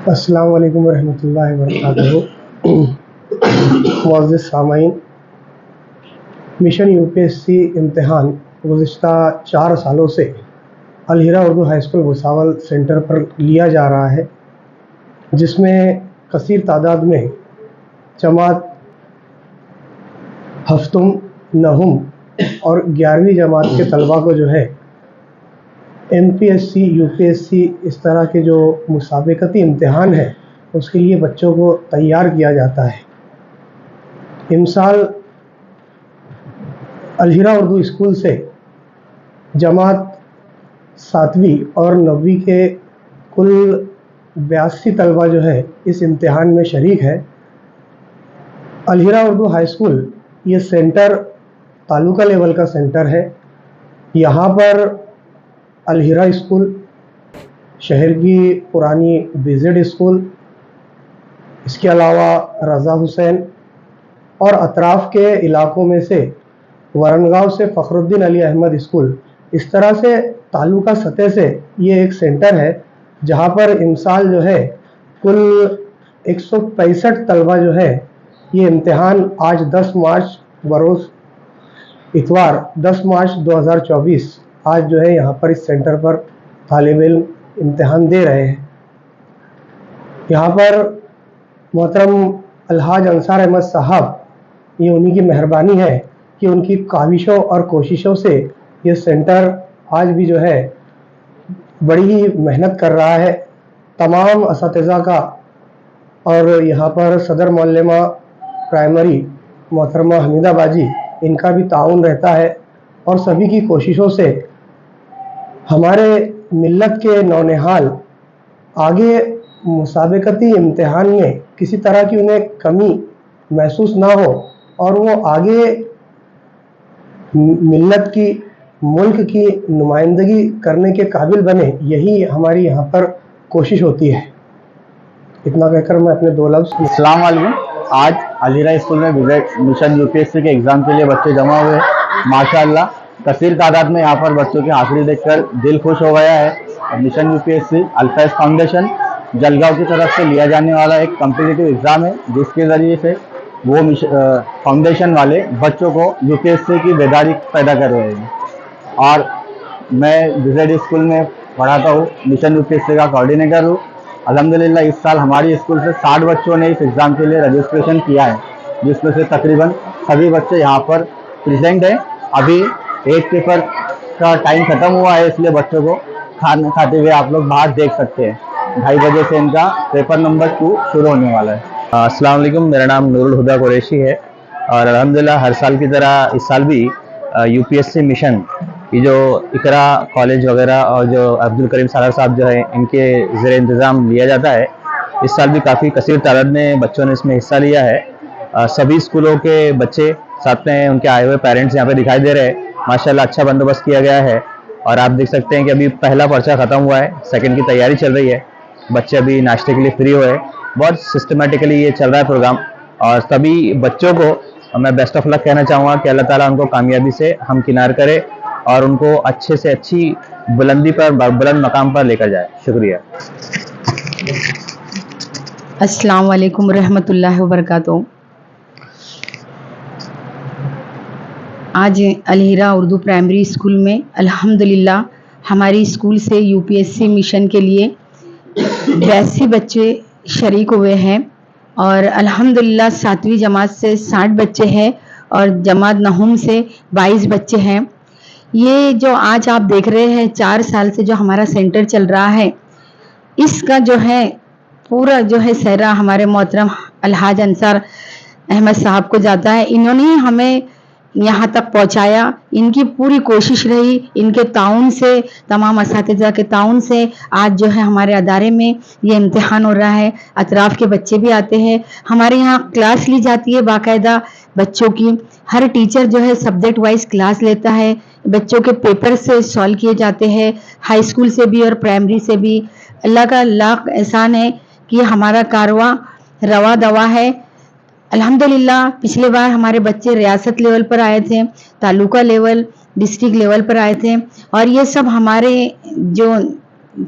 السلام علیکم ورحمۃ اللہ وبرکاتہ۔ معزز سامعین، mission U P S C امتحان گزشتہ 4 سالوں سے الہرا Urdu high school Bhusawal centre پر لیا جا رہا ہے، جس میں کثیر تعداد میں جماعت ہفتم، نہم اور 11ویں جماعت کے طلباء کو جو ہے M P S C, U P S C اس طرح کے جو مسابقتی امتحان ہے اس کے لیے بچوں کو تیار کیا جاتا ہے۔ امسال الہرا اردو اسکول سے جماعت 7ویں اور 9ویں کے کل 82 طلباء جو ہے اس امتحان میں شریک ہے۔ الہرا اردو ہائی اسکول یہ سینٹر تعلقہ لیول کا سینٹر ہے۔ یہاں پر الہرا اسکول، شہر کی پرانی بی زیڈ اسکول، اس کے علاوہ رضا حسین اور اطراف کے علاقوں میں سے ورنگاؤں سے فخر الدین علی احمد اسکول، اس طرح سے تعلقہ سطح سے یہ ایک سینٹر ہے جہاں پر امسال جو ہے کل 165 طلباء جو ہے یہ امتحان آج 10 مارچ بروز اتوار 10 مارچ 2024 آج جو ہے یہاں پر اس سینٹر پر طالب علم امتحان دے رہے ہیں۔ یہاں پر محترم الحاج انصار احمد صاحب، یہ انہی کی مہربانی ہے کہ ان کی کاوشوں اور کوششوں سے یہ سینٹر آج بھی جو ہے بڑی ہی محنت کر رہا ہے۔ تمام اساتذہ کا اور یہاں پر صدر معلمہ پرائمری محترمہ حمیدہ باجی، ان کا بھی تعاون رہتا ہے اور سبھی کی کوششوں سے ہمارے ملت کے نونہال آگے مسابقتی امتحان میں کسی طرح کی انہیں کمی محسوس نہ ہو اور وہ آگے ملت کی، ملک کی نمائندگی کرنے کے قابل بنے، یہی ہماری یہاں پر کوشش ہوتی ہے۔ اتنا کہہ کر میں اپنے 2 لفظ۔ السلام علیکم۔ آج الہرا اسکول میں mission U P S C کے ایگزام کے لیے بچے جمع ہوئے ہیں۔ ماشاءاللہ کثیر تعداد میں یہاں پر بچوں کی حاضری دیکھ کر دل خوش ہو گیا ہے۔ Mission U P S C Al-Faiz foundation Jalgaon کی طرف سے لیا جانے والا ایک کمپٹیٹیو ایگزام ہے، جس کے ذریعے سے وہ فاؤنڈیشن والے بچوں کو یو پی ایس سی کی بیداری پیدا کر رہے ہیں۔ اور میں بزیڈ اسکول میں پڑھاتا ہوں، mission U P S C کا کوآرڈینیٹر ہوں۔ الحمدللہ اس سال ہماری اسکول سے 60 بچوں نے اس ایگزام کے لیے رجسٹریشن کیا ہے، جس میں سے تقریباً سبھی بچے یہاں پر پریزنٹ ہیں۔ ابھی 8 پیپر کا ٹائم ختم ہوا ہے، اس لیے بچوں کو کھانا کھاتے ہوئے آپ لوگ باہر دیکھ سکتے ہیں۔ 2:30 بجے سے ان کا پیپر نمبر 2 شروع ہونے والا ہے۔ السلام علیکم، میرا نام نور الہدا قریشی ہے اور الحمدللہ ہر سال کی طرح اس سال بھی U P S C mission یہ جو اقرا کالج وغیرہ اور جو عبدالکریم سالار صاحب جو ہے ان کے زیر انتظام لیا جاتا ہے، اس سال بھی کافی کثیر تعداد میں بچوں نے اس میں حصہ لیا ہے۔ سبھی اسکولوں کے بچے ساتھ میں ان کے آئے ہوئے پیرنٹس یہاں پہ دکھائی دے رہے ہیں۔ ماشاءاللہ اچھا بندوبست کیا گیا ہے اور آپ دیکھ سکتے ہیں کہ ابھی پہلا پرچہ ختم ہوا ہے، سیکنڈ کی تیاری چل رہی ہے۔ بچے ابھی ناشتے کے لیے فری ہوئے، بہت سسٹمیٹکلی یہ چل رہا ہے پروگرام اور سبھی بچوں کو میں بیسٹ آف لک کہنا چاہوں گا کہ اللہ تعالیٰ ان کو کامیابی سے ہمکنار کرے اور ان کو اچھے سے اچھی بلندی پر، بلند مقام پر لے کر جائے۔ شکریہ۔ السلام علیکم ورحمۃ اللہ وبرکاتہ۔ آج الہرا اردو پرائمری اسکول میں الحمدللہ ہماری اسکول سے U P S C mission کے لیے 82 بچے شریک ہوئے ہیں اور الحمدللہ 7ویں جماعت سے 60 بچے ہیں اور جماعت نہم سے 22 بچے ہیں۔ یہ جو آج آپ دیکھ رہے ہیں 4 سال سے جو ہمارا سینٹر چل رہا ہے، اس کا جو ہے پورا جو ہے سہرا ہمارے محترم الحاج انصار احمد صاحب کو جاتا ہے۔ انہوں نے ہمیں یہاں تک پہنچایا، ان کی پوری کوشش رہی، ان کے تعاون سے، تمام اساتذہ کے تعاون سے آج جو ہے ہمارے ادارے میں یہ امتحان ہو رہا ہے۔ اطراف کے بچے بھی آتے ہیں، ہمارے یہاں کلاس لی جاتی ہے باقاعدہ بچوں کی، ہر ٹیچر جو ہے سبجیکٹ وائز کلاس لیتا ہے، بچوں کے پیپر سے سالو کیے جاتے ہیں، ہائی اسکول سے بھی اور پرائمری سے بھی۔ اللہ کا لاکھ احسان ہے کہ ہمارا کارواں روا دوا ہے۔ الحمدللہ پچھلے بار ہمارے بچے ریاست لیول پر آئے تھے، تعلقہ لیول، ڈسٹرکٹ لیول پر آئے تھے اور یہ سب ہمارے جو